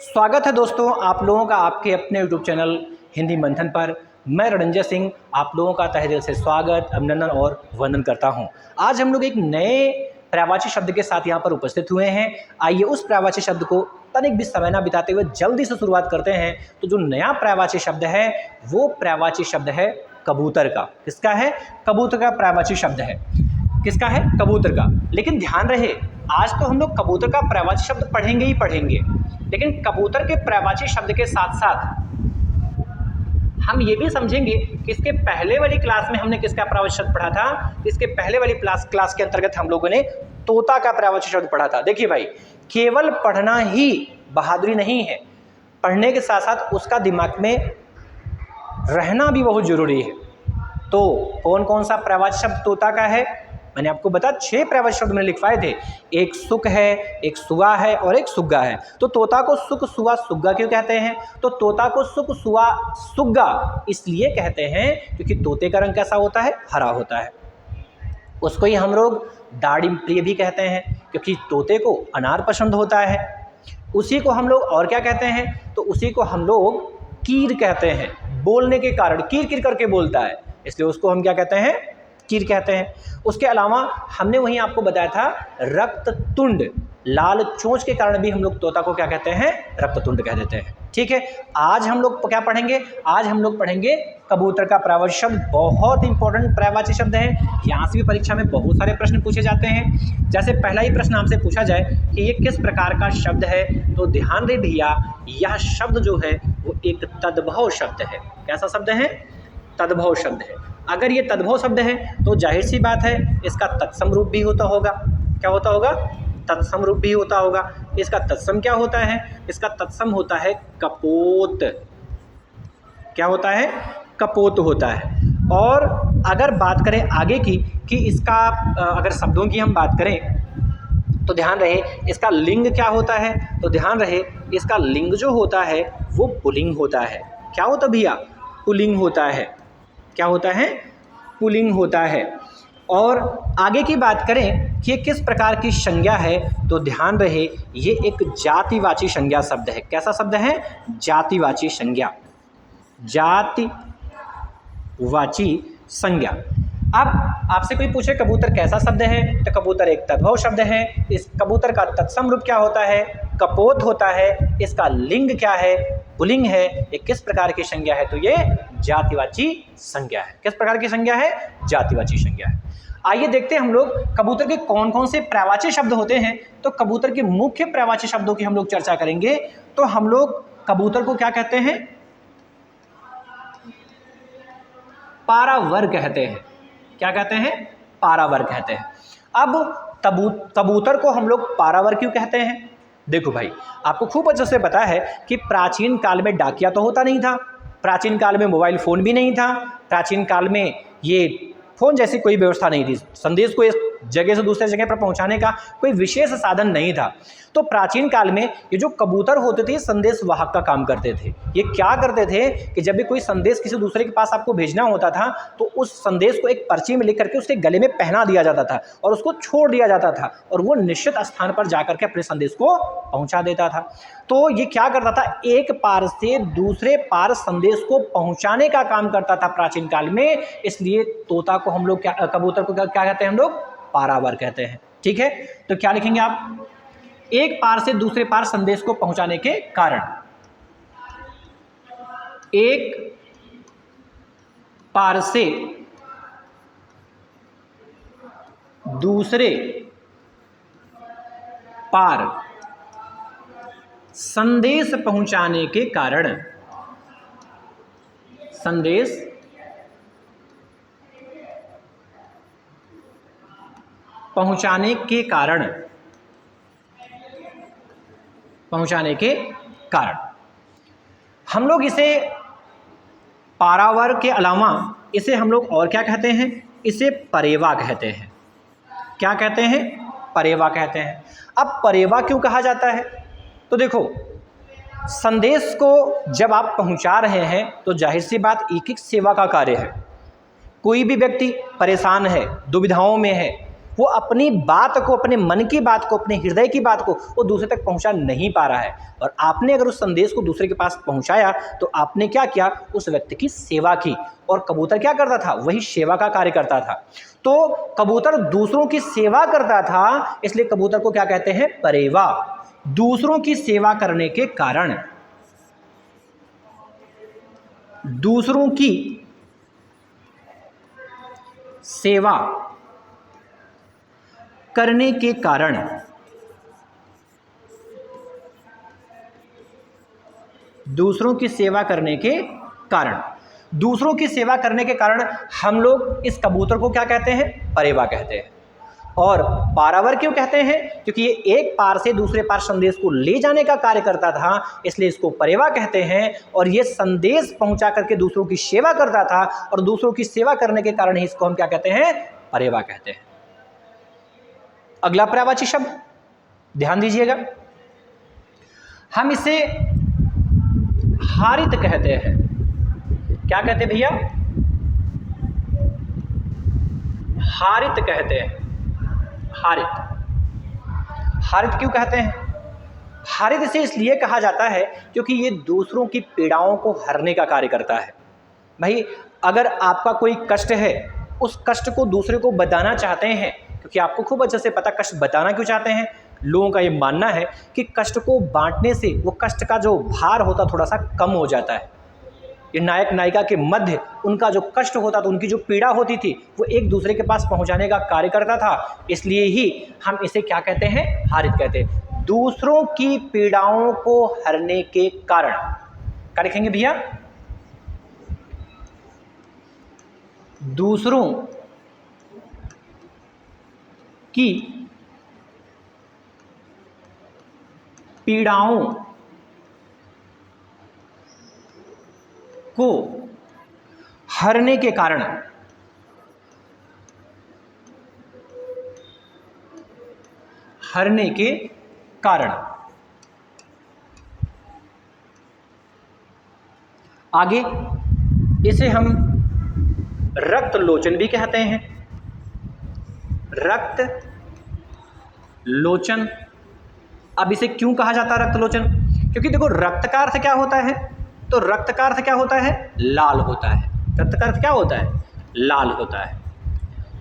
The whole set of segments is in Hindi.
स्वागत है दोस्तों आप लोगों का आपके अपने यूट्यूब चैनल हिंदी मंथन पर। मैं रणंजय सिंह आप लोगों का तहे दिल से स्वागत, अभिनंदन और वंदन करता हूं। आज हम लोग एक नए पर्यायवाची शब्द के साथ यहां पर उपस्थित हुए हैं। आइए उस पर्यायवाची शब्द को तनिक भी समय ना बिताते हुए जल्दी से शुरुआत करते हैं। तो जो नया पर्यायवाची शब्द है वो पर्यायवाची शब्द है कबूतर का। किसका है? कबूतर का पर्यायवाची शब्द है। किसका है? कबूतर का। लेकिन ध्यान रहे, आज तो हम लोग कबूतर का पर्यायवाची शब्द पढ़ेंगे ही पढ़ेंगे, लेकिन कबूतर के पर्यायवाची शब्द के साथ साथ हम ये भी समझेंगे कि इसके पहले वाली क्लास में हमने किसका पर्यायवाची शब्द पढ़ा था। इसके पहले वाली क्लास के अंतर्गत हम लोगों ने तोता का पर्यायवाची शब्द पढ़ा था। देखिए भाई, केवल पढ़ना ही बहादुरी नहीं है, पढ़ने के साथ साथ उसका दिमाग में रहना भी बहुत जरूरी है। तो कौन कौन सा पर्यायवाची शब्द तोता का है? मैंने आपको बताया 6 पर्यायवाची शब्द मैंने लिखवाए थे। एक सुख है, एक सुआ है और एक सुग्गा है। तो तोता को सुख सुआ सुग्गा क्यों कहते हैं? तो तोता को सुख सुआ सुग्गा इसलिए कहते हैं क्योंकि तोते का रंग कैसा होता है? हरा होता है। उसको ही हम लोग दाढ़ी प्रिय भी कहते हैं क्योंकि तोते को अनार पसंद होता है। उसी को हम लोग और क्या कहते हैं? तो उसी को हम लोग कीर कहते हैं। बोलने के कारण कीर कीर करके बोलता है, इसलिए उसको हम क्या कहते हैं? कीर कहते हैं। उसके अलावा हमने वहीं आपको बताया था रक्ततुंड, लाल चोंच के कारण भी हम लोग तोता को क्या कहते हैं? रक्ततुंड कह देते हैं। ठीक है, आज हम लोग क्या पढ़ेंगे? आज हम लोग पढ़ेंगे कबूतर का पर्यायवाची शब्द। बहुत इंपॉर्टेंट पर्यायवाची शब्द है। यहाँ से भी परीक्षा में बहुत सारे प्रश्न पूछे जाते हैं। जैसे पहला ही प्रश्न आपसे पूछा जाए कि ये किस प्रकार का शब्द है, तो ध्यान रहे भैया, यह शब्द जो है वो एक तद्भव शब्द है। कैसा शब्द है? तद्भव शब्द है। अगर ये तद्भव शब्द है तो जाहिर सी बात है इसका तत्सम रूप भी होता होगा। क्या होता होगा? तत्सम रूप भी होता होगा। इसका तत्सम क्या होता है? इसका तत्सम होता है कपोत। क्या होता है? कपोत होता है। और अगर बात करें आगे की कि इसका अगर शब्दों की हम बात करें तो ध्यान रहे इसका लिंग क्या होता है? तो ध्यान रहे इसका लिंग जो होता है वो पुल्लिंग होता है। क्या होता भैया? पुल्लिंग होता है। क्या होता है? पुल्लिंग होता है। और आगे की बात करें कि ये किस प्रकार की संज्ञा है, तो ध्यान रहे ये एक जातिवाची संज्ञा शब्द है। कैसा शब्द है? जातिवाची संज्ञा। जातिवाची संज्ञा। अब आपसे कोई पूछे कबूतर कैसा शब्द है, तो कबूतर एक तद्भव शब्द है। इस कबूतर का तत्सम रूप क्या होता है? कपोत होता है। इसका लिंग क्या है? पुल्लिंग है। ये किस प्रकार की संज्ञा है? तो ये जातिवाची संज्ञा है। किस प्रकार की संज्ञा है? जातिवाची संज्ञा है। आइए देखते हैं हम लोग कबूतर के कौन कौन से पर्यायवाची शब्द होते हैं। तो कबूतर के मुख्य पर्यायवाची शब्दों की हम लोग चर्चा करेंगे। तो हम लोग कबूतर को क्या कहते हैं? पारावर कहते हैं। क्या कहते हैं? पारावर कहते हैं। अब कबूतर को हम लोग पारावर क्यों कहते हैं? देखो भाई, आपको खूब अच्छे से पता है कि प्राचीन काल में डाकिया तो होता नहीं था, प्राचीन काल में मोबाइल फ़ोन भी नहीं था, प्राचीन काल में ये फ़ोन जैसी कोई व्यवस्था नहीं थी, संदेश को एक जगह से दूसरे जगह पर पहुंचाने का कोई विशेष साधन नहीं था। तो प्राचीन काल में ये जो कबूतर होते थे संदेश वाहक का काम करते थे। ये क्या करते थे कि जब भी कोई संदेश किसी दूसरे के पास आपको भेजना होता था तो उस संदेश को एक पर्ची में लिख करके उसके गले में पहना दिया जाता था और उसको छोड़ दिया जाता था और वो निश्चित स्थान पर जाकर के अपने संदेश को पहुंचा देता था। तो ये क्या करता था? एक पार से दूसरे पार संदेश को पहुंचाने का काम करता था प्राचीन काल में। इसलिए तोता को हम लोग कबूतर को क्या कहते हैं? हम लोग पारावर कहते हैं। ठीक है, तो क्या लिखेंगे आप? एक पार से दूसरे पार संदेश को पहुंचाने के कारण। एक पार से दूसरे पार संदेश पहुंचाने के कारण। संदेश पहुंचाने के कारण। पहुंचाने के कारण हम लोग इसे पारावर के अलावा इसे हम लोग और क्या कहते हैं? इसे परेवा कहते हैं। क्या कहते हैं? परेवा कहते हैं। अब परेवा क्यों कहा जाता है? तो देखो, संदेश को जब आप पहुंचा रहे हैं तो जाहिर सी बात एक सेवा का कार्य है। कोई भी व्यक्ति परेशान है, दुविधाओं में है, वो अपनी बात को, अपने मन की बात को, अपने हृदय की बात को वो दूसरे तक पहुंचा नहीं पा रहा है। और आपने अगर उस संदेश को दूसरे के पास पहुंचाया तो आपने क्या किया, उस व्यक्ति की सेवा की। और कबूतर क्या करता था, वही सेवा का कार्य करता था। तो कबूतर दूसरों की सेवा करता था, इसलिए कबूतर को क्या कहते हैं, परेवा। दूसरों की सेवा करने के कारण, दूसरों की सेवा करने के कारण, दूसरों की सेवा करने के कारण, दूसरों की सेवा करने के कारण हम लोग इस कबूतर को क्या कहते हैं, परेवा कहते हैं। और पारावर क्यों कहते हैं, क्योंकि ये एक पार से दूसरे पार संदेश को ले जाने का कार्य करता था, इसलिए इसको परेवा कहते हैं। और ये संदेश पहुंचा करके दूसरों की सेवा करता था, और दूसरों की सेवा करने के कारण ही इसको हम क्या कहते हैं, परेवा कहते हैं। अगला पर्यायवाची शब्द ध्यान दीजिएगा, हम इसे हारित कहते हैं। क्या कहते हैं भैया, हारित कहते हैं। हारित, हारित क्यों कहते हैं, हारित इसे इसलिए कहा जाता है क्योंकि ये दूसरों की पीड़ाओं को हरने का कार्य करता है। भाई अगर आपका कोई कष्ट है, उस कष्ट को दूसरे को बताना चाहते हैं, क्योंकि आपको खूब अच्छे से पता कष्ट बताना क्यों चाहते हैं। लोगों का ये मानना है कि कष्ट को बांटने से वो कष्ट का जो भार होता थोड़ा सा कम हो जाता है। ये नायक नायिका के मध्य उनका जो कष्ट होता था, उनकी जो पीड़ा होती थी, वो एक दूसरे के पास पहुंचाने का कार्य करता था। इसलिए ही हम इसे क्या कहते हैं, हारित कहते हैं। दूसरों की पीड़ाओं को हरने के कारण, क्या लिखेंगे भैया, दूसरों की पीड़ाओं को हरने के कारण, हरने के कारण। आगे इसे हम रक्त लोचन भी कहते हैं। रक्त लोचन, अब इसे क्यों कहा जाता है रक्त लोचन, क्योंकि देखो रक्त का अर्थ क्या होता है, तो रक्त का अर्थ क्या होता है, लाल होता है। रक्त का अर्थ क्या होता है, लाल होता है।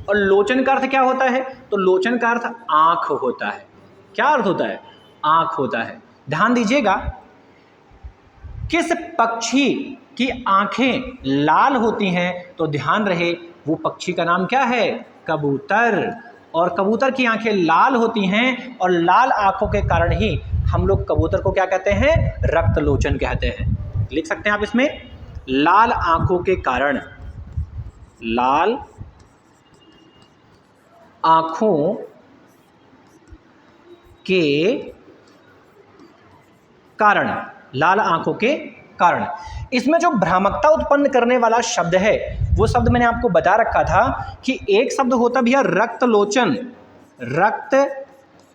और लोचन का अर्थ क्या होता है, तो लोचन का अर्थ आंख होता है। क्या अर्थ होता है, आंख होता है। ध्यान दीजिएगा, किस पक्षी की आंखें लाल होती हैं, तो ध्यान रहे वो पक्षी का नाम क्या है, कबूतर। और कबूतर की आंखें लाल होती हैं, और लाल आंखों के कारण ही हम लोग कबूतर को क्या कहते हैं, रक्त लोचन कहते हैं। लिख सकते हैं आप इसमें, लाल आंखों के कारण, लाल आंखों के कारण, लाल आंखों के कारण। इसमें जो भ्रामकता उत्पन्न करने वाला शब्द है, वो शब्द मैंने आपको बता रखा था कि एक शब्द होता भैया रक्त लोचन, रक्त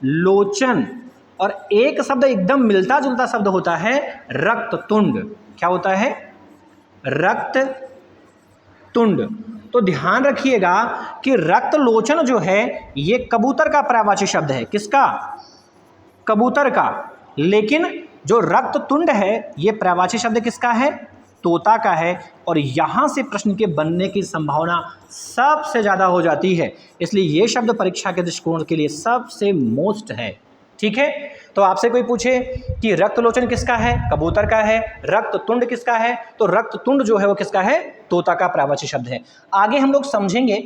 लोचन, और एक शब्द एकदम मिलता जुलता शब्द होता है रक्त तुंड। क्या होता है, रक्त तुंड। तो ध्यान रखिएगा कि रक्त लोचन जो है ये कबूतर का पर्यायवाची शब्द है। किसका, कबूतर का। लेकिन जो रक्त तुंड है ये पर्यायवाची शब्द किसका है, तोता का है। और यहाँ से प्रश्न के बनने की संभावना सबसे ज़्यादा हो जाती है, इसलिए ये शब्द परीक्षा के दृष्टिकोण के लिए सबसे मोस्ट है। ठीक है, तो आपसे कोई पूछे कि रक्त लोचन किसका है, कबूतर का है। रक्त तुंड किसका है, तो रक्त तुंड जो है वो किसका है, तोता का पर्यायवाची शब्द है। आगे हम लोग समझेंगे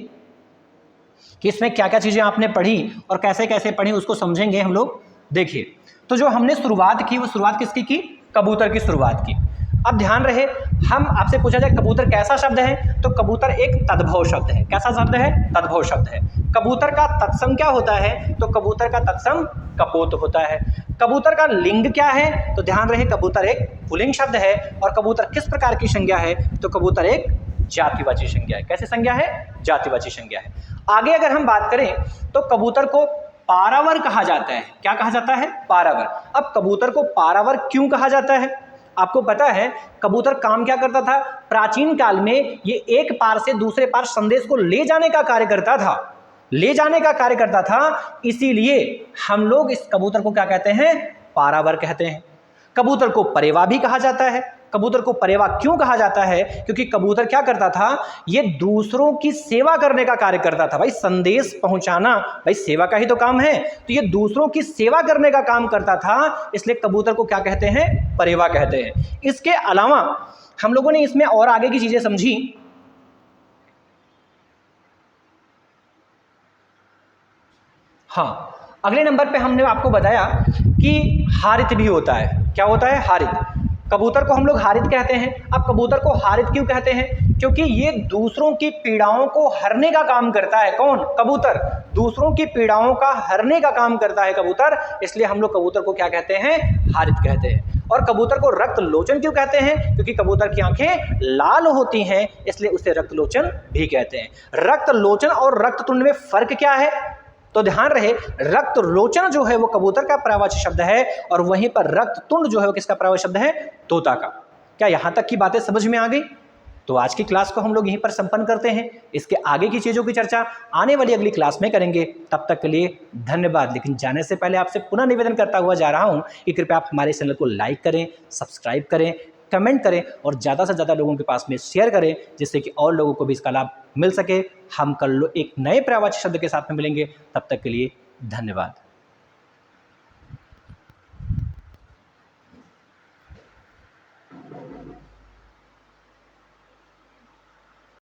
कि इसमें क्या क्या चीज़ें आपने पढ़ी और कैसे कैसे पढ़ी, उसको समझेंगे हम लोग। देखिए, तो जो हमने शुरुआत की वो शुरुआत किसकी की, कबूतर की शुरुआत की। अब ध्यान रहे, हम आपसे पूछा जाए कबूतर कैसा शब्द है, तो कबूतर एक तद्भव शब्द है। कैसा शब्द है, तद्भव शब्द है। कबूतर का तत्सम क्या होता है, तो कबूतर का तत्सम कपोत होता है। कबूतर का लिंग क्या है, तो ध्यान रहे कबूतर एक पुल्लिंग शब्द है। और कबूतर किस प्रकार की संज्ञा है, तो कबूतर एक जातिवाची संज्ञा है। कैसे संज्ञा है, जातिवाची संज्ञा है। आगे अगर हम बात करें तो कबूतर को पारावर कहा जाता है। क्या कहा जाता है, पारावर। अब कबूतर को पारावर क्यों कहा जाता है, आपको पता है कबूतर काम क्या करता था, प्राचीन काल में ये एक पार से दूसरे पार संदेश को ले जाने का कार्य करता था। ले जाने का कार्य करता था, इसीलिए हम लोग इस कबूतर को क्या कहते हैं? पारावर कहते हैं। कबूतर को परेवा भी कहा जाता है। कबूतर को परेवा क्यों कहा जाता है? क्योंकि कबूतर क्या करता था? ये दूसरों की सेवा करने का कार्य करता था। भाई संदेश पहुंचाना, भाई सेवा का ही तो काम है, तो ये दूसरों की सेवा करने का काम करता था, इसलिए कबूतर को क्या कहते हैं? परेवा कहते हैं। इसके अलावा हम लोगों ने इसमें और आगे की चीजें समझी। हाँ, अगले नंबर पे हमने आपको बताया कि हारित भी होता है। क्या होता है? हारित। कबूतर को हम लोग हारित कहते हैं। अब कबूतर को हारित क्यों कहते हैं? क्योंकि ये दूसरों की पीड़ाओं को हरने का काम करता है। कौन? कबूतर। दूसरों की पीड़ाओं का हरने का काम करता है कबूतर, इसलिए हम लोग कबूतर को क्या कहते हैं? हारित कहते हैं। और कबूतर को रक्त लोचन क्यों कहते हैं? क्योंकि कबूतर की आंखें लाल होती हैं, इसलिए उसे रक्त लोचन भी कहते हैं। रक्त लोचन और रक्त तुंड में फर्क क्या है? तो ध्यान रहे, रक्त लोचन जो है वो कबूतर का पर्यायवाची शब्द है, और वहीं पर रक्त तुंड जो है वो किसका पर्यायवाची शब्द है? तोता का। क्या यहां तक की बातें समझ में आ गई? तो आज की क्लास को हम लोग यहीं पर संपन्न करते हैं। इसके आगे की चीजों की चर्चा आने वाली अगली क्लास में करेंगे। तब तक के लिए धन्यवाद। लेकिन जाने से पहले आपसे पुनः निवेदन करता हुआ जा रहा हूं कि कृपया आप हमारे चैनल को लाइक करें, सब्सक्राइब करें, कमेंट करें और ज़्यादा से ज़्यादा लोगों के पास में शेयर करें, जिससे कि और लोगों को भी इसका लाभ मिल सके। हम कल एक नए पर्यायवाची शब्द के साथ में मिलेंगे। तब तक के लिए धन्यवाद।